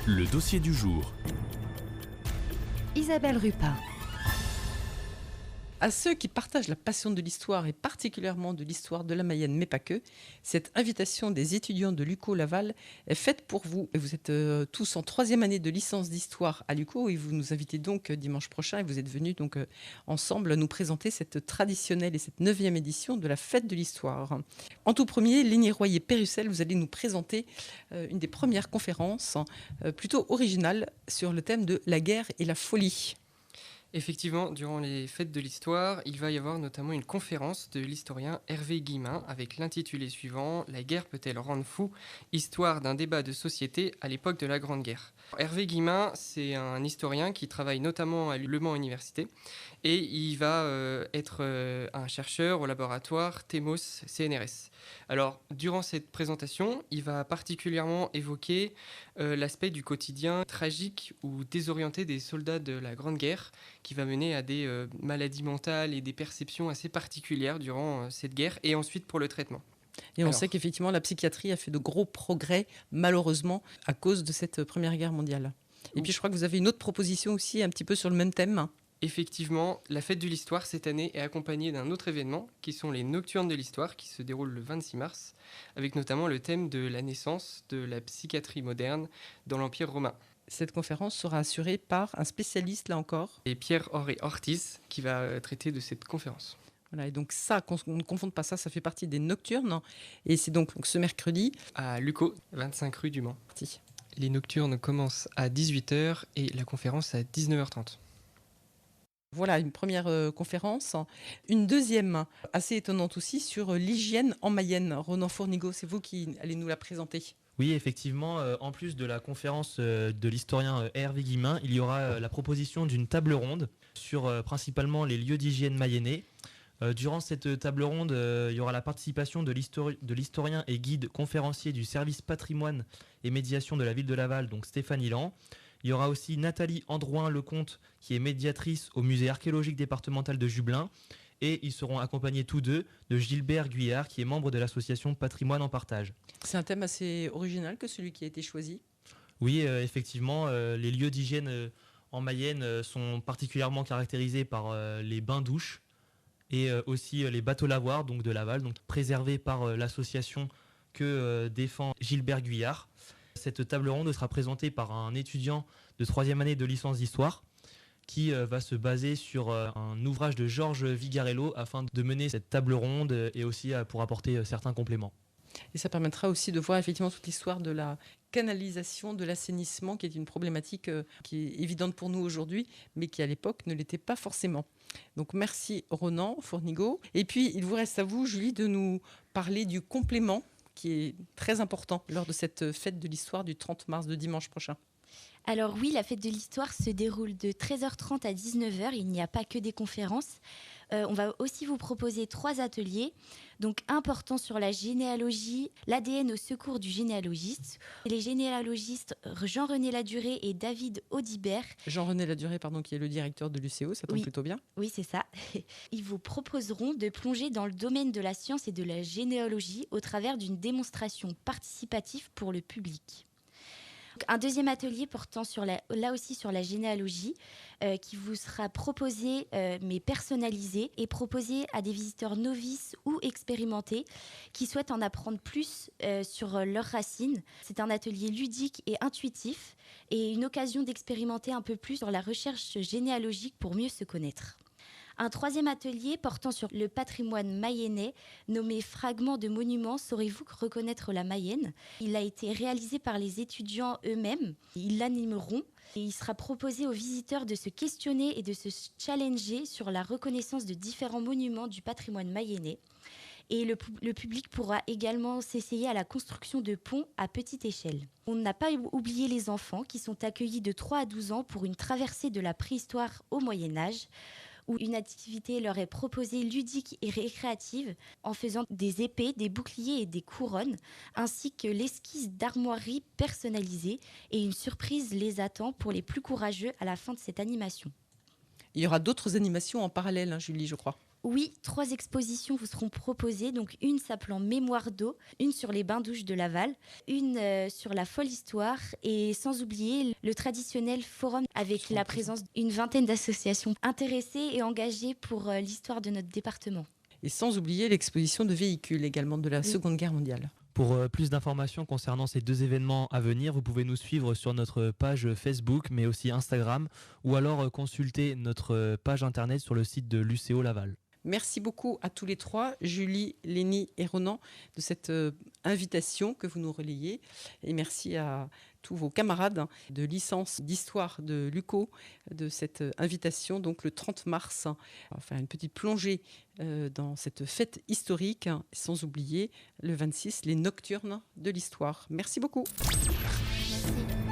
Le dossier du jour. Isabelle Rupin. À ceux qui partagent la passion de l'histoire et particulièrement de l'histoire de la Mayenne, mais pas que, cette invitation des étudiants de l'UCO Laval est faite pour vous. Et vous êtes tous en 3e année de licence d'histoire à l'UCO et vous nous invitez donc dimanche prochain et vous êtes venus donc ensemble nous présenter cette traditionnelle et cette 9e édition de la fête de l'histoire. En tout premier, Lénie Royer-Pérussel, vous allez nous présenter une des premières conférences plutôt originales sur le thème de la guerre et la folie. Effectivement, durant les fêtes de l'histoire, il va y avoir notamment une conférence de l'historien Hervé Guillemin avec l'intitulé suivant « La guerre peut-elle rendre fou ? Histoire d'un débat de société à l'époque de la Grande Guerre ». Hervé Guillemin, c'est un historien qui travaille notamment à Le Mans Université et il va être un chercheur au laboratoire TEMOS CNRS. Alors, durant cette présentation, il va particulièrement évoquer l'aspect du quotidien tragique ou désorienté des soldats de la Grande Guerre qui va mener à des maladies mentales et des perceptions assez particulières durant cette guerre et ensuite pour le traitement. Et on sait qu'effectivement, la psychiatrie a fait de gros progrès, malheureusement, à cause de cette Première Guerre mondiale. Et puis, je crois que vous avez une autre proposition aussi, un petit peu sur le même thème. Effectivement, la fête de l'histoire cette année est accompagnée d'un autre événement, qui sont les Nocturnes de l'histoire, qui se déroulent le 26 mars, avec notamment le thème de la naissance de la psychiatrie moderne dans l'Empire romain. Cette conférence sera assurée par un spécialiste, là encore. Et Pierre-Henri Ortiz, qui va traiter de cette conférence. Voilà, et donc ça, qu'on ne confonde pas ça fait partie des Nocturnes. Et c'est donc ce mercredi. À l'UCO, 25 rue du Mans. Parti. Les Nocturnes commencent à 18h et la conférence à 19h30. Voilà, une première conférence. Une deuxième, assez étonnante aussi, sur l'hygiène en Mayenne. Ronan Fournigaud, c'est vous qui allez nous la présenter. Oui, effectivement, en plus de la conférence de l'historien Hervé Guillemin, il y aura la proposition d'une table ronde sur principalement les lieux d'hygiène mayennais. Durant cette table ronde, il y aura la participation de l'historien et guide conférencier du service patrimoine et médiation de la ville de Laval, donc Stéphane Ilan. Il y aura aussi Nathalie Androuin-Lecomte, qui est médiatrice au musée archéologique départemental de Jublain. Et ils seront accompagnés tous deux de Gilbert Guyard, qui est membre de l'association Patrimoine en Partage. C'est un thème assez original que celui qui a été choisi. Oui, effectivement, les lieux d'hygiène en Mayenne sont particulièrement caractérisés par les bains-douches et aussi les bateaux lavoirs donc de Laval, donc préservés par l'association que défend Gilbert Guyard. Cette table ronde sera présentée par un étudiant de 3e année de licence d'histoire qui va se baser sur un ouvrage de Georges Vigarello afin de mener cette table ronde et aussi pour apporter certains compléments. Et ça permettra aussi de voir effectivement toute l'histoire de la canalisation, de l'assainissement, qui est une problématique qui est évidente pour nous aujourd'hui, mais qui à l'époque ne l'était pas forcément. Donc merci Ronan Fournigaud. Et puis il vous reste à vous, Julie, de nous parler du complément qui est très important lors de cette fête de l'histoire du 30 mars de dimanche prochain. Alors oui, la fête de l'histoire se déroule de 13h30 à 19h. Il n'y a pas que des conférences. On va aussi vous proposer 3 ateliers. Donc un portant sur la généalogie, l'ADN au secours du généalogiste. Les généalogistes Jean-René Ladurée et David Audibert. Jean-René Ladurée, qui est le directeur de l'UCO, ça tombe plutôt bien. Oui, c'est ça. Ils vous proposeront de plonger dans le domaine de la science et de la généalogie au travers d'une démonstration participative pour le public. Un deuxième atelier portant là aussi sur la généalogie qui vous sera proposé mais personnalisé et proposé à des visiteurs novices ou expérimentés qui souhaitent en apprendre plus sur leurs racines. C'est un atelier ludique et intuitif et une occasion d'expérimenter un peu plus sur la recherche généalogique pour mieux se connaître. Un 3e atelier portant sur le patrimoine mayennais, nommé Fragments de monuments, saurez-vous reconnaître la Mayenne ? Il a été réalisé par les étudiants eux-mêmes. Ils l'animeront et il sera proposé aux visiteurs de se questionner et de se challenger sur la reconnaissance de différents monuments du patrimoine mayennais. Et le public pourra également s'essayer à la construction de ponts à petite échelle. On n'a pas oublié les enfants qui sont accueillis de 3 à 12 ans pour une traversée de la préhistoire au Moyen-Âge, où une activité leur est proposée ludique et récréative en faisant des épées, des boucliers et des couronnes, ainsi que l'esquisse d'armoiries personnalisées. Et une surprise les attend pour les plus courageux à la fin de cette animation. Il y aura d'autres animations en parallèle, Julie, je crois. Oui, 3 expositions vous seront proposées, donc une s'appelant Mémoire d'eau, une sur les bains-douches de Laval, une sur la folle histoire et sans oublier le traditionnel forum avec la présence d'une vingtaine d'associations intéressées et engagées pour l'histoire de notre département. Et sans oublier l'exposition de véhicules également de la Seconde Guerre mondiale. Pour plus d'informations concernant ces 2 événements à venir, vous pouvez nous suivre sur notre page Facebook, mais aussi Instagram, ou alors consulter notre page internet sur le site de l'UCO Laval. Merci beaucoup à tous les 3, Julie, Lénie et Ronan, de cette invitation que vous nous relayez. Et merci à tous vos camarades de licence d'histoire de l'UCO de cette invitation, donc le 30 mars. Enfin, une petite plongée dans cette fête historique, sans oublier le 26, les Nocturnes de l'histoire. Merci beaucoup. Merci.